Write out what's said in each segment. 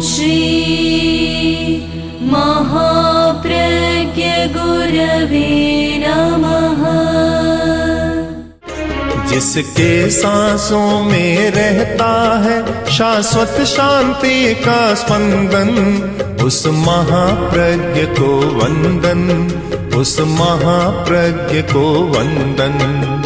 श्री महाप्रज्ञ गुरवे नमः। जिसके सांसों में रहता है शाश्वत शांति का स्पंदन, उस महाप्रज्ञ को वंदन, उस महाप्रज्ञ को वंदन।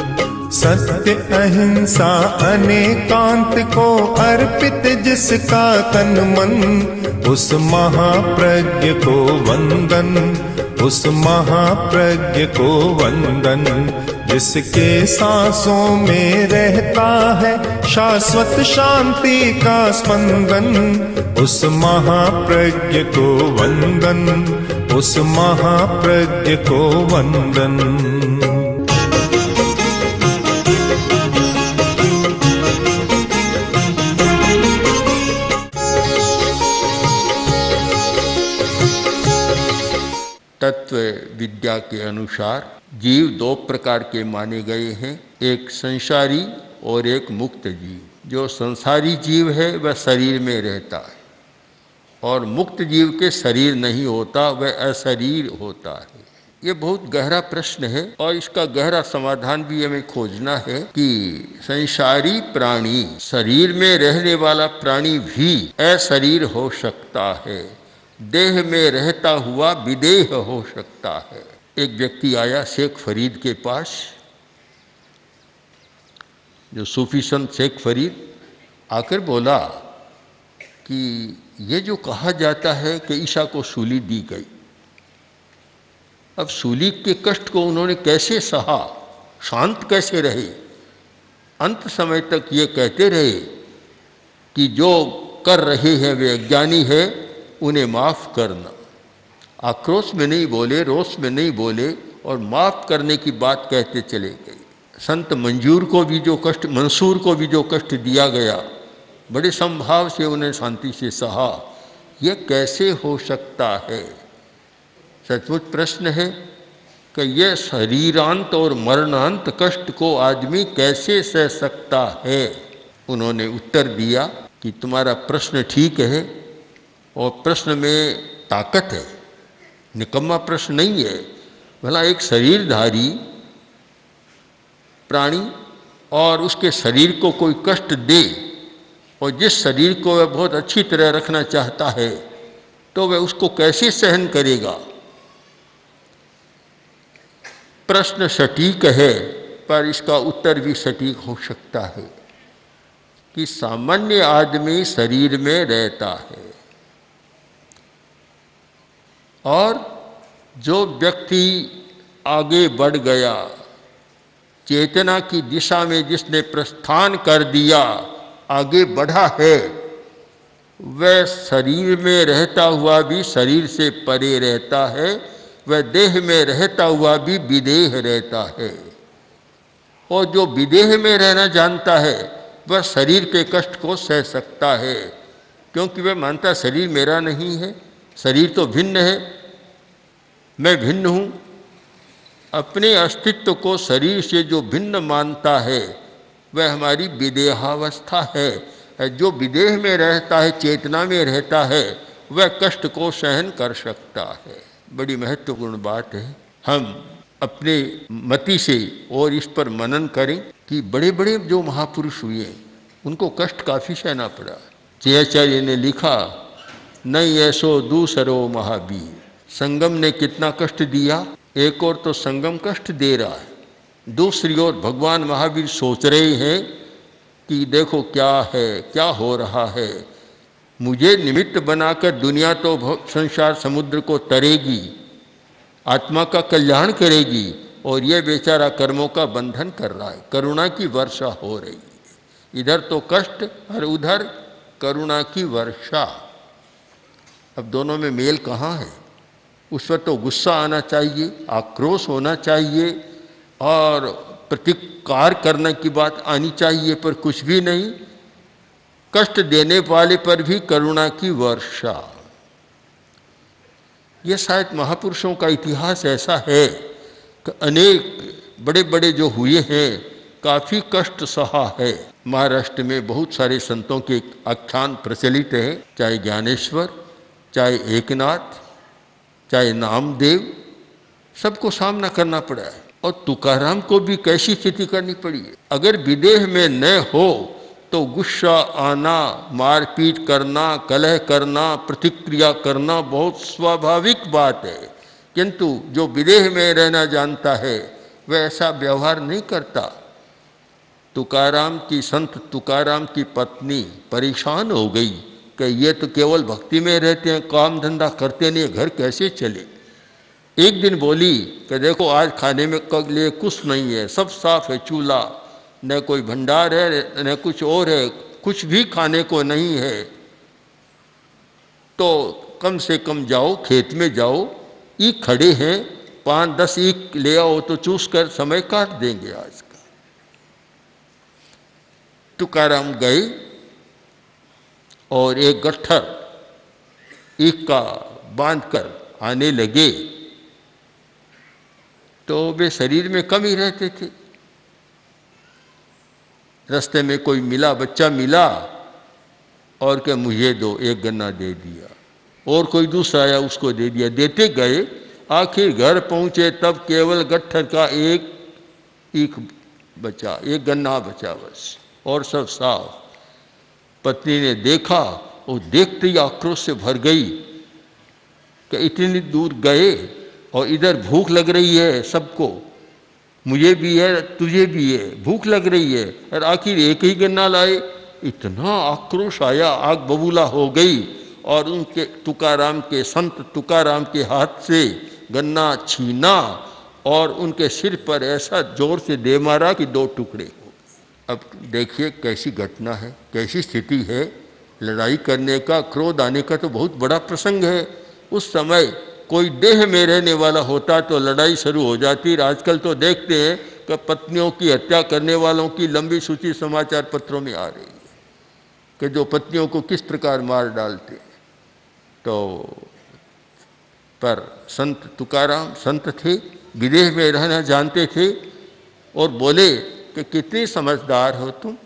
सत्य अहिंसा अनेकांत को अर्पित जिसका तन मन, उस महाप्रज्ञ को वंदन, उस महाप्रज्ञ को वंदन। जिसके सांसों में रहता है शाश्वत शांति का स्पंदन, उस महाप्रज्ञ को वंदन, उस महाप्रज्ञ को वंदन। तत्व विद्या के अनुसार जीव दो प्रकार के माने गए हैं, एक संसारी और एक मुक्त जीव। जो संसारी जीव है वह शरीर में रहता है और मुक्त जीव के शरीर नहीं होता, वह अशरीर होता है। ये बहुत गहरा प्रश्न है और इसका गहरा समाधान भी हमें खोजना है कि संसारी प्राणी, शरीर में रहने वाला प्राणी भी अशरीर हो सकता है, देह में रहता हुआ विदेह हो सकता है। एक व्यक्ति आया शेख फरीद के पास, जो सूफी संत शेख फरीद, आकर बोला कि ये जो कहा जाता है कि ईसा को सूली दी गई, अब सूली के कष्ट को उन्होंने कैसे सहा, शांत कैसे रहे, अंत समय तक ये कहते रहे कि जो कर रहे हैं वे अज्ञानी है, उन्हें माफ़ करना। आक्रोश में नहीं बोले, रोष में नहीं बोले और माफ़ करने की बात कहते चले गए। संत मंजूर को भी जो कष्ट, मंसूर को भी जो कष्ट दिया गया, बड़े संभाव से उन्हें शांति से सहा। ये कैसे हो सकता है? सचमुच प्रश्न है कि यह शरीरांत और मरणांत कष्ट को आदमी कैसे सह सकता है। उन्होंने उत्तर दिया कि तुम्हारा प्रश्न ठीक है और प्रश्न में ताकत है, निकम्मा प्रश्न नहीं है। भला एक शरीरधारी प्राणी और उसके शरीर को कोई कष्ट दे और जिस शरीर को वह बहुत अच्छी तरह रखना चाहता है तो वह उसको कैसे सहन करेगा? प्रश्न सटीक है पर इसका उत्तर भी सटीक हो सकता है कि सामान्य आदमी शरीर में रहता है और जो व्यक्ति आगे बढ़ गया, चेतना की दिशा में जिसने प्रस्थान कर दिया, आगे बढ़ा है, वह शरीर में रहता हुआ भी शरीर से परे रहता है, वह देह में रहता हुआ भी विदेह रहता है। और जो विदेह में रहना जानता है वह शरीर के कष्ट को सह सकता है, क्योंकि वह मानता शरीर मेरा नहीं है, शरीर तो भिन्न है, मैं भिन्न हूँ। अपने अस्तित्व को शरीर से जो भिन्न मानता है वह हमारी विदेहावस्था है। जो विदेह में रहता है, चेतना में रहता है, वह कष्ट को सहन कर सकता है। बड़ी महत्वपूर्ण बात है। हम अपने मति से और इस पर मनन करें कि बड़े बड़े जो महापुरुष हुए उनको कष्ट काफ़ी सहना पड़ा। जयाचार्य ने लिखा, नहीं ऐसो दूसरो महावीर। संगम ने कितना कष्ट दिया, एक और तो संगम कष्ट दे रहा है, दूसरी ओर भगवान महावीर सोच रहे हैं कि देखो क्या है, क्या हो रहा है, मुझे निमित्त बनाकर दुनिया तो संसार समुद्र को तरेगी, आत्मा का कल्याण करेगी और ये बेचारा कर्मों का बंधन कर रहा है। करुणा की वर्षा हो रही है, इधर तो कष्ट और उधर करुणा की वर्षा। अब दोनों में मेल कहाँ है? उस पर तो गुस्सा आना चाहिए, आक्रोश होना चाहिए और प्रतिकार करने की बात आनी चाहिए, पर कुछ भी नहीं। कष्ट देने वाले पर भी करुणा की वर्षा। यह शायद महापुरुषों का इतिहास ऐसा है कि अनेक बड़े बड़े जो हुए हैं काफ़ी कष्ट सहा है, महाराष्ट्र में बहुत सारे संतों के आख्यान प्रचलित हैं, चाहे ज्ञानेश्वर, चाहे एकनाथ, चाहे नामदेव, सबको सामना करना पड़ा है। और तुकाराम को भी कैसी स्थिति करनी पड़ी है। अगर विदेह में न हो तो गुस्सा आना, मारपीट करना, कलह करना, प्रतिक्रिया करना बहुत स्वाभाविक बात है, किंतु जो विदेह में रहना जानता है वह ऐसा व्यवहार नहीं करता। तुकाराम की, संत तुकाराम की पत्नी परेशान हो गई कि ये तो केवल भक्ति में रहते हैं, काम धंधा करते नहीं, घर कैसे चले। एक दिन बोली कि देखो आज खाने में के लिए कुछ नहीं है, सब साफ है, चूल्हा, न कोई भंडार है न कुछ और है, कुछ भी खाने को नहीं है, तो कम से कम जाओ खेत में जाओ, ईख खड़े हैं, 5-10 ईख ले आओ तो चूस कर समय काट देंगे आज का। तुकाराम गए और एक गट्ठर ईख का बांध कर आने लगे तो वे शरीर में कम ही रहते थे। रास्ते में कोई मिला, बच्चा मिला और क्या मुझे दो, एक गन्ना दे दिया, और कोई दूसरा आया उसको दे दिया, देते गए, आखिर घर पहुंचे तब केवल गट्ठर का एक ईख बचा, एक गन्ना बचा बस, और सब साफ। पत्नी ने देखा और देखते ही आक्रोश से भर गई कि इतनी दूर गए और इधर भूख लग रही है सबको, मुझे भी है तुझे भी है, भूख लग रही है, और आखिर एक ही गन्ना लाए। इतना आक्रोश आया, आग बबूला हो गई और उनके तुकाराम के, संत तुकाराम के हाथ से गन्ना छीना और उनके सिर पर ऐसा जोर से दे मारा कि 2 टुकड़े हो। अब देखिए कैसी घटना है, कैसी स्थिति है। लड़ाई करने का, क्रोध आने का तो बहुत बड़ा प्रसंग है। उस समय कोई देह में रहने वाला होता तो लड़ाई शुरू हो जाती। आजकल तो देखते हैं कि पत्नियों की हत्या करने वालों की लंबी सूची समाचार पत्रों में आ रही है कि जो पत्नियों को किस प्रकार मार डालते। तो पर संत तुकाराम संत थे, विदेह में रहना जानते थे और बोले कि कितने समझदार हो तुम,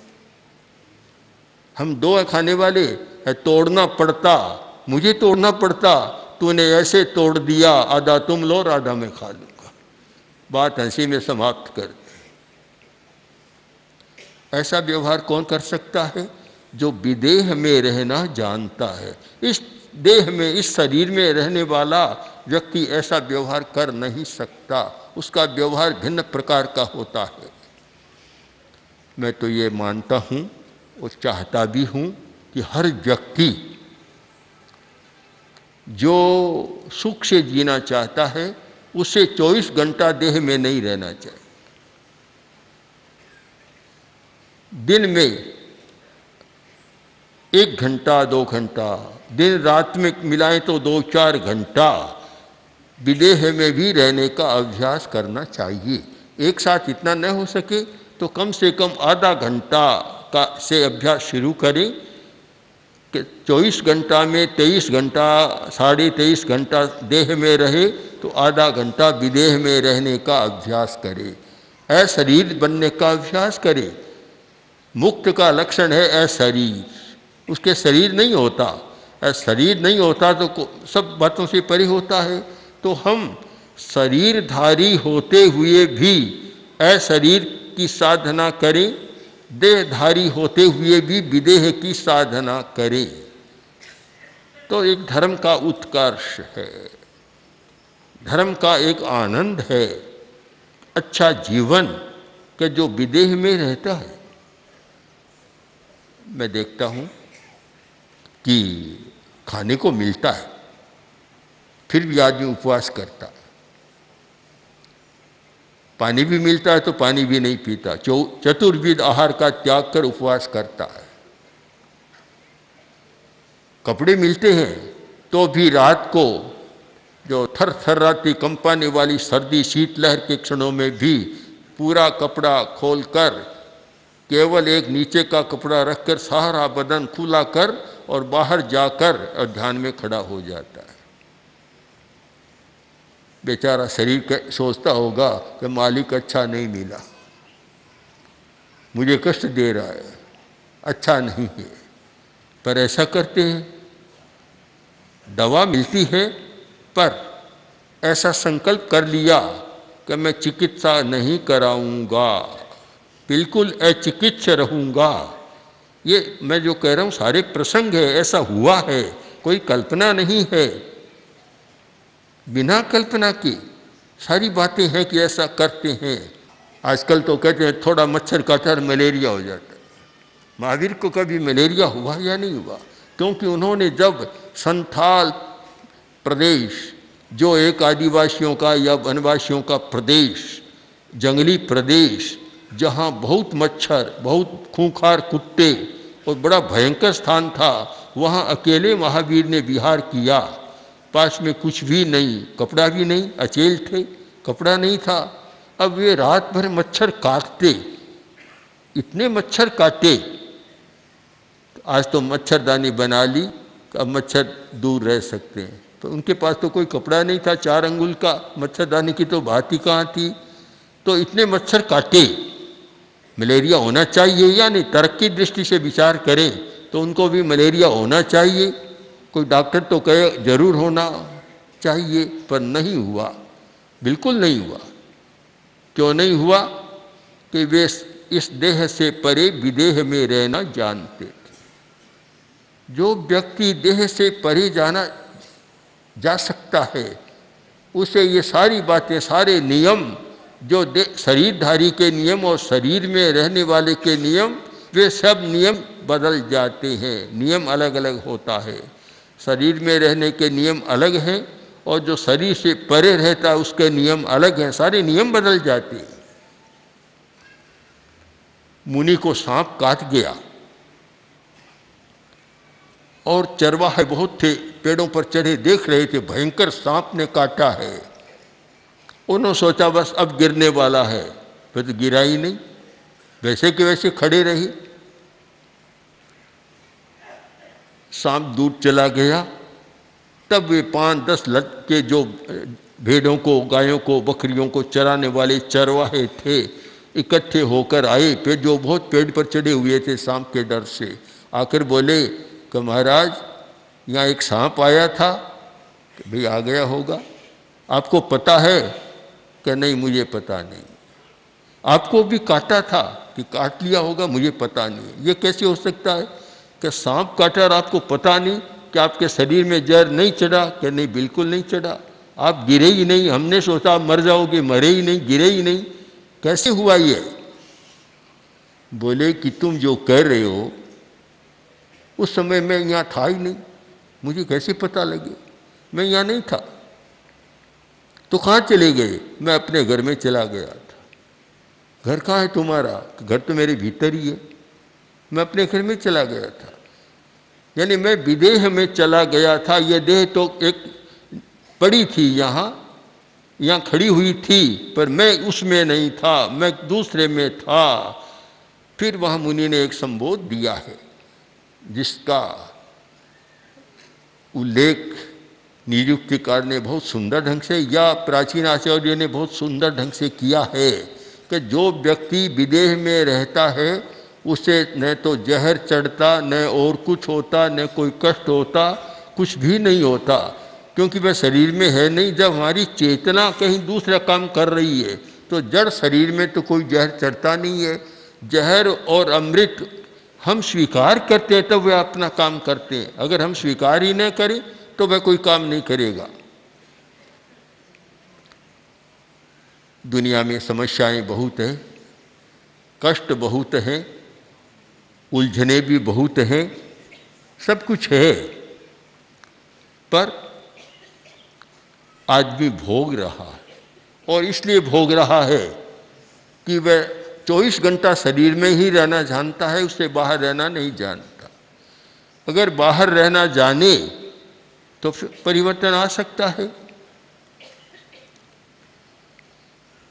हम 2 खाने वाले है, तोड़ना पड़ता, मुझे तोड़ना पड़ता, तूने ऐसे तोड़ दिया, आधा तुम लो और आधा मैं खा लूंगा। बात हंसी में समाप्त कर दी। ऐसा व्यवहार कौन कर सकता है? जो विदेह में रहना जानता है। इस देह में, इस शरीर में रहने वाला व्यक्ति ऐसा व्यवहार कर नहीं सकता, उसका व्यवहार भिन्न प्रकार का होता है। मैं तो ये मानता हूँ और चाहता भी हूँ कि हर व्यक्ति जो सुख से जीना चाहता है उसे 24 घंटा देह में नहीं रहना चाहिए। दिन में 1 घंटा 2 घंटा, दिन रात में मिलाएं तो 2-4 घंटा विदेह में भी रहने का अभ्यास करना चाहिए। एक साथ इतना न हो सके तो कम से कम आधा घंटा का से अभ्यास शुरू करें कि 24 घंटा में 23 घंटा, 23.5 घंटा देह में रहे तो आधा घंटा विदेह में रहने का अभ्यास करे, अशरीर बनने का अभ्यास करे। मुक्त का लक्षण है अशरीर, उसके शरीर नहीं होता। शरीर नहीं होता तो सब बातों से परे होता है। तो हम शरीरधारी होते हुए भी अशरीर की साधना करें, देहधारी होते हुए भी विदेह की साधना करें, तो एक धर्म का उत्कर्ष है, धर्म का एक आनंद है, अच्छा जीवन के जो विदेह में रहता है। मैं देखता हूँ कि खाने को मिलता है फिर भी आदमी उपवास करता है, पानी भी मिलता है तो पानी भी नहीं पीता, चतुर्विध आहार का त्याग कर उपवास करता है। कपड़े मिलते हैं तो भी रात को जो थर थर्राती कंपाने वाली सर्दी शीतलहर के क्षणों में भी पूरा कपड़ा खोलकर केवल एक नीचे का कपड़ा रखकर सारा बदन खुला कर और बाहर जाकर और ध्यान में खड़ा हो जाता है। बेचारा शरीर सोचता होगा कि मालिक अच्छा नहीं मिला, मुझे कष्ट दे रहा है, अच्छा नहीं है, पर ऐसा करते हैं। दवा मिलती है, पर ऐसा संकल्प कर लिया कि मैं चिकित्सा नहीं कराऊंगा, बिल्कुल अचिकित्स रहूंगा। ये मैं जो कह रहा हूँ सारे प्रसंग है, ऐसा हुआ है, कोई कल्पना नहीं है। बिना कल्पना के सारी बातें हैं कि ऐसा करते हैं। आजकल तो कहते हैं थोड़ा मच्छर काटा और मलेरिया हो जाता है। महावीर को कभी मलेरिया हुआ या नहीं हुआ? क्योंकि उन्होंने जब संथाल प्रदेश, जो एक आदिवासियों का या वनवासियों का प्रदेश, जंगली प्रदेश, जहाँ बहुत मच्छर, बहुत खूंखार कुत्ते और बड़ा भयंकर स्थान था, वहाँ अकेले महावीर ने विहार किया। पास में कुछ भी नहीं, कपड़ा भी नहीं, अचेल थे, कपड़ा नहीं था। अब वे रात भर मच्छर काटते, इतने मच्छर काटे। आज तो मच्छरदानी बना ली, अब मच्छर दूर रह सकते हैं। तो उनके पास तो कोई कपड़ा नहीं था, 4 अंगुल का, मच्छरदानी की तो बात ही कहाँ थी। तो इतने मच्छर काटे। मलेरिया होना चाहिए या नहीं? तर्क की दृष्टि से विचार करें तो उनको भी मलेरिया होना चाहिए। कोई डॉक्टर तो कहे जरूर होना चाहिए, पर नहीं हुआ, बिल्कुल नहीं हुआ। क्यों नहीं हुआ? कि वे इस देह से परे विदेह में रहना जानते थे। जो व्यक्ति देह से परे जाना जा सकता है, उसे ये सारी बातें, सारे नियम, जो शरीरधारी के नियम और शरीर में रहने वाले के नियम, वे सब नियम बदल जाते हैं। नियम अलग अलग होता है। शरीर में रहने के नियम अलग हैं और जो शरीर से परे रहता है उसके नियम अलग हैं। सारे नियम बदल जाते हैं। मुनि को सांप काट गया और चरवाहे बहुत थे, पेड़ों पर चढ़े देख रहे थे, भयंकर सांप ने काटा है। उन्होंने सोचा बस अब गिरने वाला है, फिर तो गिरा ही नहीं, वैसे के वैसे खड़े रहे। सांप दूर चला गया। तब वे 5-10 लटके जो भेड़ों को, गायों को, बकरियों को चराने वाले चरवाहे थे, इकट्ठे होकर आए। फिर जो बहुत पेड़ पर चढ़े हुए थे सांप के डर से, आकर बोले कि महाराज यहाँ एक सांप आया था। कि भाई आ गया होगा, आपको पता है? कि नहीं मुझे पता नहीं। आपको भी काटा था? कि काट लिया होगा, मुझे पता नहीं। ये कैसे हो सकता है कि सांप काटा और आपको पता नहीं? कि आपके शरीर में जहर नहीं चढ़ा? कि नहीं बिल्कुल नहीं चढ़ा, आप गिरे ही नहीं। हमने सोचा आप मर जाओगे, मरे ही नहीं, गिरे ही नहीं। कैसे हुआ ये? बोले कि तुम जो कह रहे हो उस समय मैं यहाँ था ही नहीं, मुझे कैसे पता लगे? मैं यहाँ नहीं था। तो कहाँ चले गए? मैं अपने घर में चला गया था। घर कहाँ है तुम्हारा? घर तो मेरे भीतर ही है। मैं अपने घर में चला गया था, यानी मैं विदेह में चला गया था। ये देह तो एक पड़ी थी, यहाँ खड़ी हुई थी, पर मैं उसमें नहीं था, मैं दूसरे में था। फिर वहाँ मुनि ने एक संबोध दिया है जिसका उल्लेख निरुक्तिकार ने बहुत सुंदर ढंग से, या प्राचीन आचार्य ने बहुत सुंदर ढंग से किया है कि जो व्यक्ति विदेह में रहता है उसे न तो जहर चढ़ता, न और कुछ होता, न कोई कष्ट होता, कुछ भी नहीं होता, क्योंकि वह शरीर में है नहीं। जब हमारी चेतना कहीं दूसरा काम कर रही है तो जड़ शरीर में तो कोई जहर चढ़ता नहीं है। जहर और अमृत हम स्वीकार करते हैं तब वह अपना काम करते हैं। अगर हम स्वीकार ही न करें तो वह कोई काम नहीं करेगा। दुनिया में समस्याएं बहुत हैं, कष्ट बहुत हैं, उलझने भी बहुत हैं, सब कुछ है, पर आदमी भोग रहा है। और इसलिए भोग रहा है कि वह 24 घंटा शरीर में ही रहना जानता है, उससे बाहर रहना नहीं जानता। अगर बाहर रहना जाने तो फिर परिवर्तन आ सकता है।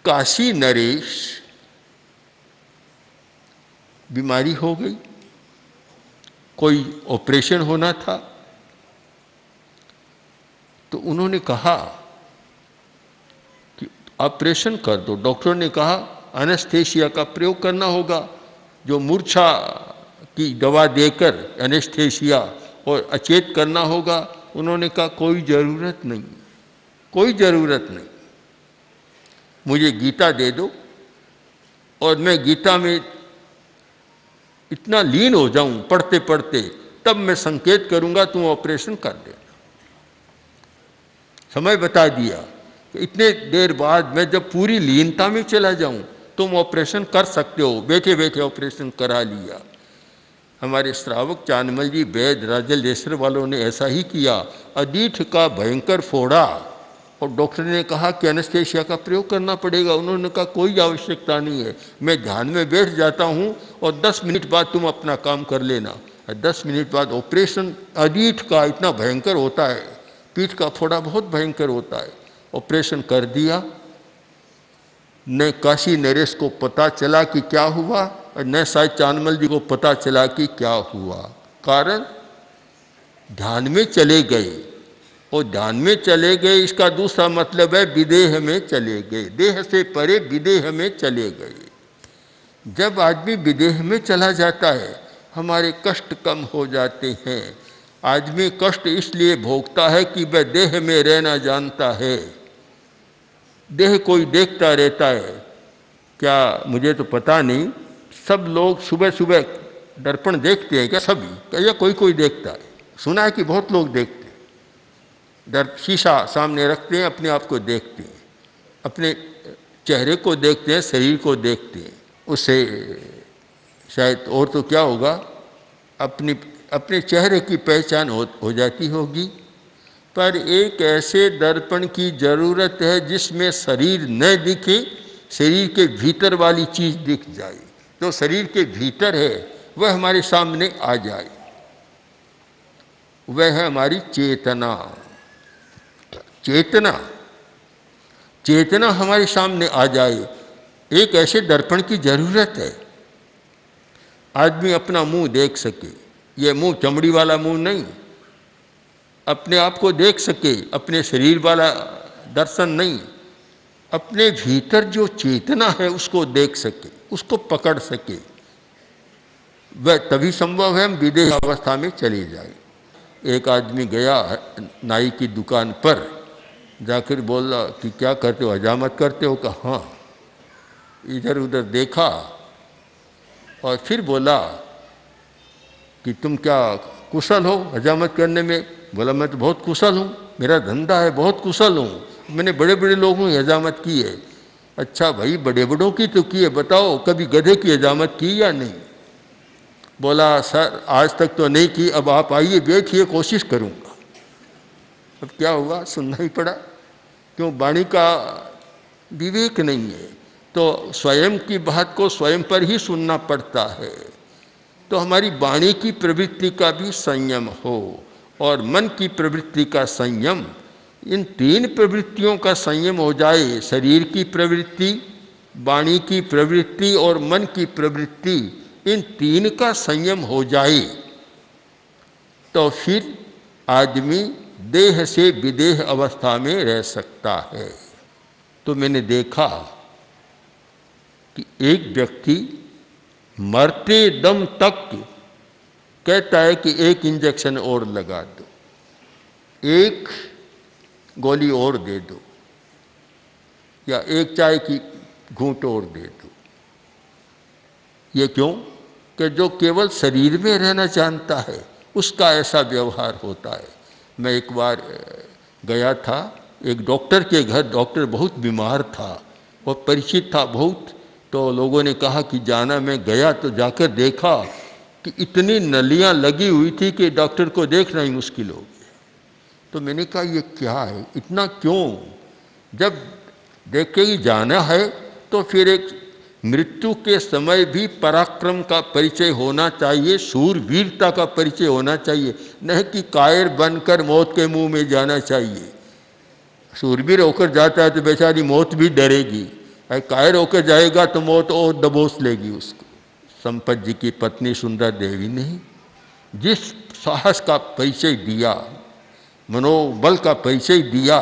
काशी नरेश बीमारी हो गई, कोई ऑपरेशन होना था, तो उन्होंने कहा कि ऑपरेशन कर दो। डॉक्टर ने कहा एनेस्थेसिया का प्रयोग करना होगा, जो मूर्छा की दवा देकर एनेस्थेसिया और अचेत करना होगा। उन्होंने कहा कोई ज़रूरत नहीं, कोई ज़रूरत नहीं, मुझे गीता दे दो और मैं गीता में इतना लीन हो जाऊं पढ़ते पढ़ते, तब मैं संकेत करूंगा, तुम ऑपरेशन कर देना। समय बता दिया कि इतने देर बाद मैं जब पूरी लीनता में चला जाऊं तुम ऑपरेशन कर सकते हो। बैठे बैठे ऑपरेशन करा लिया। हमारे श्रावक चानमल जी वैद राजलेश्वर वालों ने ऐसा ही किया। अदीठ का भयंकर फोड़ा और डॉक्टर ने कहा कि एनेस्थेसिया का प्रयोग करना पड़ेगा। उन्होंने कहा कोई आवश्यकता नहीं है, मैं ध्यान में बैठ जाता हूँ और 10 मिनट बाद तुम अपना काम कर लेना। 10 मिनट बाद ऑपरेशन अदीठ का इतना भयंकर होता है, पीठ का फोड़ा बहुत भयंकर होता है। ऑपरेशन कर दिया। न काशी नरेश को पता चला कि क्या हुआ और न शायद चानमल जी को पता चला कि क्या हुआ। कारण ध्यान में चले गए, और ध्यान में चले गए इसका दूसरा मतलब है विदेह में चले गए, देह से परे विदेह में चले गए। जब आदमी विदेह में चला जाता है हमारे कष्ट कम हो जाते हैं। आदमी कष्ट इसलिए भोगता है कि वह देह में रहना जानता है। देह कोई देखता रहता है, क्या मुझे तो पता नहीं, सब लोग सुबह सुबह दर्पण देखते हैं क्या? सभी या कोई कोई देखता है? सुना है कि बहुत लोग देखते हैं। शीशा सामने रखते हैं, अपने आप को देखते हैं, अपने चेहरे को देखते हैं, शरीर को देखते हैं। उससे शायद और तो क्या होगा, अपने चेहरे की पहचान हो जाती होगी। पर एक ऐसे दर्पण की ज़रूरत है जिसमें शरीर न दिखे, शरीर के भीतर वाली चीज़ दिख जाए। जो शरीर के भीतर है वह हमारे सामने आ जाए, वह है हमारी चेतना। चेतना चेतना हमारे सामने आ जाए, एक ऐसे दर्पण की ज़रूरत है। आदमी अपना मुंह देख सके, ये मुंह चमड़ी वाला मुंह नहीं, अपने आप को देख सके, अपने शरीर वाला दर्शन नहीं, अपने भीतर जो चेतना है उसको देख सके, उसको पकड़ सके। वह तभी संभव है हम विदेह अवस्था में चले जाए। एक आदमी गया नाई की दुकान पर, जाकर बोला कि क्या करते हो, हजामत करते हो? कहा हाँ। इधर उधर देखा और फिर बोला कि तुम क्या कुशल हो हजामत करने में? बोला मैं तो बहुत कुशल हूँ, मेरा धंधा है, बहुत कुशल हूँ, मैंने बड़े बड़े लोगों की हजामत की है। अच्छा भाई, बड़े बड़ों की तो की है, बताओ कभी गधे की हजामत की या नहीं? बोला सर आज तक तो नहीं की, अब आप आइए बैठिए, कोशिश करूँगा। अब क्या हुआ, सुनना ही पड़ा। क्यों? वाणी का विवेक नहीं है, तो स्वयं की बात को स्वयं पर ही सुनना पड़ता है। तो हमारी वाणी की प्रवृत्ति का भी संयम हो और मन की प्रवृत्ति का संयम, इन तीन प्रवृत्तियों का संयम हो जाए, शरीर की प्रवृत्ति, वाणी की प्रवृत्ति और मन की प्रवृत्ति, इन तीन का संयम हो जाए तो फिर आदमी देह से विदेह अवस्था में रह सकता है। तो मैंने देखा कि एक व्यक्ति मरते दम तक कहता है कि एक इंजेक्शन और लगा दो, एक गोली और दे दो, या एक चाय की घूंट और दे दो। ये क्यों? कि जो केवल शरीर में रहना जानता है उसका ऐसा व्यवहार होता है। मैं एक बार गया था एक डॉक्टर के घर, डॉक्टर बहुत बीमार था और परिचित था बहुत, तो लोगों ने कहा कि जाना। मैं गया तो जाकर देखा कि इतनी नलियां लगी हुई थी कि डॉक्टर को देखना ही मुश्किल हो गया। तो मैंने कहा ये क्या है, इतना क्यों? जब देखे ही जाना है तो फिर एक मृत्यु के समय भी पराक्रम का परिचय होना चाहिए, शूरवीरता का परिचय होना चाहिए, नहीं कि कायर बनकर मौत के मुंह में जाना चाहिए। शूरवीर होकर जाता है तो बेचारी मौत भी डरेगी, कायर होकर जाएगा तो मौत और दबोच लेगी उसको। संपत जी की पत्नी सुंदर देवी ने जिस साहस का परिचय दिया, मनोबल का परिचय दिया,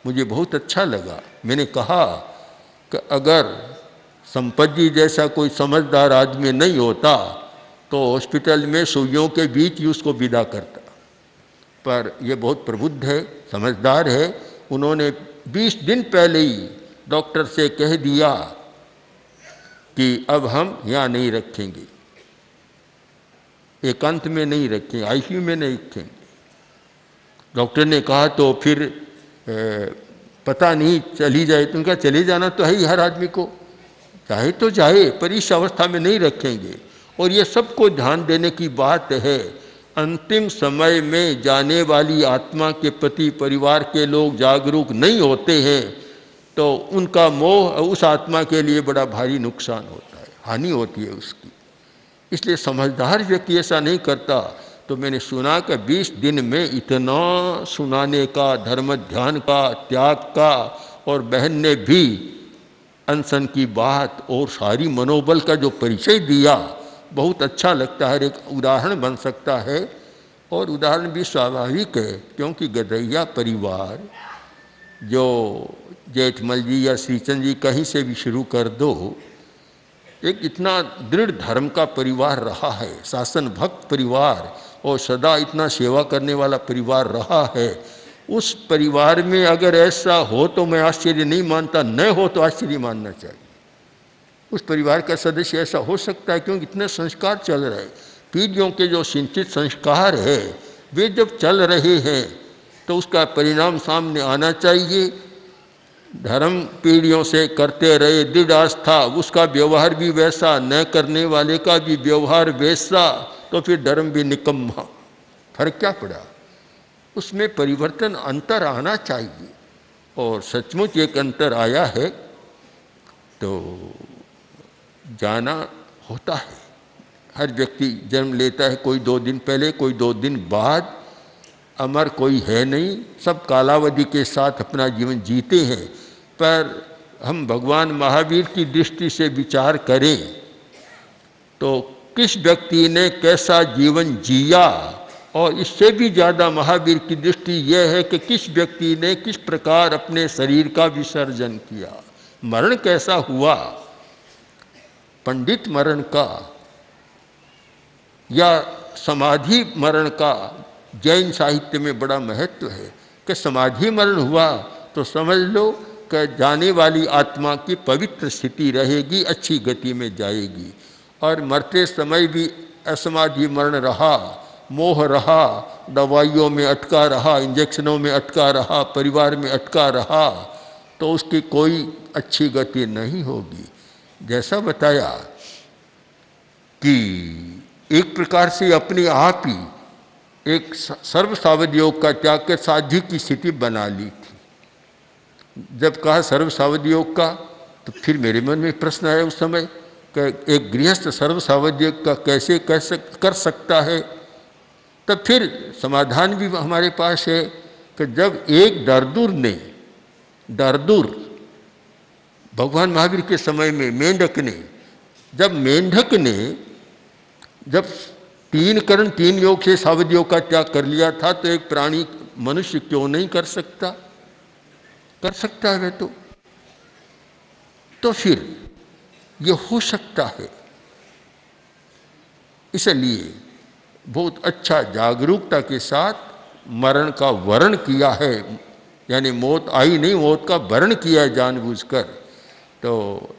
मुझे बहुत अच्छा लगा। मैंने कहा कि अगर संपत जी जैसा कोई समझदार आदमी नहीं होता तो हॉस्पिटल में सुइयों के बीच ही उसको विदा करता। पर ये बहुत प्रबुद्ध है, समझदार है, उन्होंने 20 दिन पहले ही डॉक्टर से कह दिया कि अब हम यहाँ नहीं रखेंगे, एकांत में नहीं रखेंगे, आईसीयू में नहीं रखेंगे। डॉक्टर ने कहा तो फिर पता नहीं चली जाए, तो उनका चले जाना तो है ही हर आदमी को, चाहे तो जाए, पर इस अवस्था में नहीं रखेंगे। और ये सबको ध्यान देने की बात है, अंतिम समय में जाने वाली आत्मा के प्रति परिवार के लोग जागरूक नहीं होते हैं तो उनका मोह उस आत्मा के लिए बड़ा भारी नुकसान होता है, हानि होती है उसकी। इसलिए समझदार व्यक्ति ऐसा नहीं करता। तो मैंने सुना कि 20 दिन में इतना सुनाने का, धर्म ध्यान का, त्याग का, और बहन ने भी अनशन की बात और सारी मनोबल का जो परिचय दिया, बहुत अच्छा लगता है, एक उदाहरण बन सकता है। और उदाहरण भी स्वाभाविक है, क्योंकि गदैया परिवार जो जेठमल जी या श्रीचंद जी कहीं से भी शुरू कर दो, एक इतना दृढ़ धर्म का परिवार रहा है, शासन भक्त परिवार, और सदा इतना सेवा करने वाला परिवार रहा है। उस परिवार में अगर ऐसा हो तो मैं आश्चर्य नहीं मानता, न हो तो आश्चर्य मानना चाहिए। उस परिवार का सदस्य ऐसा हो सकता है, क्योंकि इतने संस्कार चल रहे हैं, पीढ़ियों के जो सिंचित संस्कार है वे जब चल रहे हैं तो उसका परिणाम सामने आना चाहिए। धर्म पीढ़ियों से करते रहे, दृढ़ आस्था, उसका व्यवहार भी वैसा, न करने वाले का भी व्यवहार वैसा, तो फिर धर्म भी निकम्मा, फर्क क्या पड़ा? उसमें परिवर्तन, अंतर आना चाहिए। और सचमुच एक अंतर आया है। तो जाना होता है, हर व्यक्ति जन्म लेता है, कोई 2 दिन पहले, कोई 2 दिन बाद, अमर कोई है नहीं, सब कालावधि के साथ अपना जीवन जीते हैं। पर हम भगवान महावीर की दृष्टि से विचार करें तो किस व्यक्ति ने कैसा जीवन जिया, और इससे भी ज़्यादा महावीर की दृष्टि यह है कि किस व्यक्ति ने किस प्रकार अपने शरीर का विसर्जन किया, मरण कैसा हुआ। पंडित मरण का या समाधि मरण का जैन साहित्य में बड़ा महत्व है कि समाधि मरण हुआ तो समझ लो कि जाने वाली आत्मा की पवित्र स्थिति रहेगी, अच्छी गति में जाएगी। और मरते समय भी असमाधि मरण रहा, मोह रहा, दवाइयों में अटका रहा, इंजेक्शनों में अटका रहा, परिवार में अटका रहा, तो उसकी कोई अच्छी गति नहीं होगी। जैसा बताया कि एक प्रकार से अपने आप ही एक सर्व सावध योग का त्याग कर साध्य की स्थिति बना ली थी। जब कहा सर्व सावध योग का, तो फिर मेरे मन में प्रश्न आया उस समय कि एक गृहस्थ सर्व सावध योग का कैसे कर सकता है। तब फिर समाधान भी हमारे पास है कि जब एक दरदूर भगवान महावीर के समय में मेंढक ने जब 3 करण 3 योग से सावध योग का त्याग कर लिया था, तो एक प्राणी मनुष्य क्यों नहीं कर सकता? कर सकता है वह तो फिर ये हो सकता है। इसलिए बहुत अच्छा जागरूकता के साथ मरण का वर्ण किया है, यानी मौत आई नहीं, मौत का वर्ण किया है जानबूझकर। तो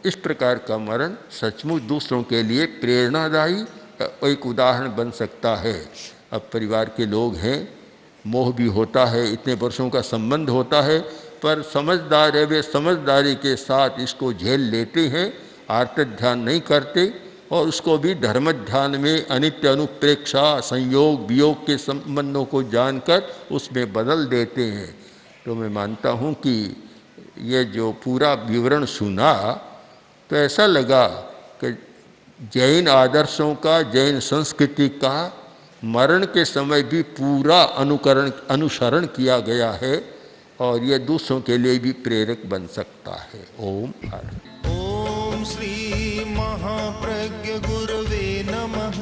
इस प्रकार का मरण सचमुच दूसरों के लिए प्रेरणादायी एक उदाहरण बन सकता है। अब परिवार के लोग हैं, मोह भी होता है, इतने वर्षों का संबंध होता है, पर समझदार है, वे समझदारी के साथ इसको झेल लेते हैं, आर्त ध्यान नहीं करते, और उसको भी धर्म ध्यान में अनित्य अनुप्रेक्षा, संयोग वियोग के संबंधों को जानकर उसमें बदल देते हैं। तो मैं मानता हूँ कि ये जो पूरा विवरण सुना तो ऐसा लगा कि जैन आदर्शों का, जैन संस्कृति का मरण के समय भी पूरा अनुसरण किया गया है, और ये दूसरों के लिए भी प्रेरक बन सकता है। ओम ओम श्री महाप्रज्ञ गुरवे नमः।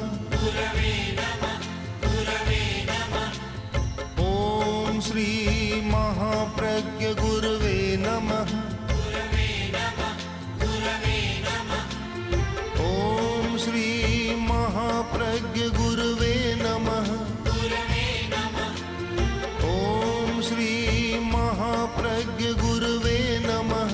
ओम श्री महाप्रज्ञ गुरवे नमः। ओम श्री महाप्रज्ञ महाप्रज्ञ गुरवे नमः।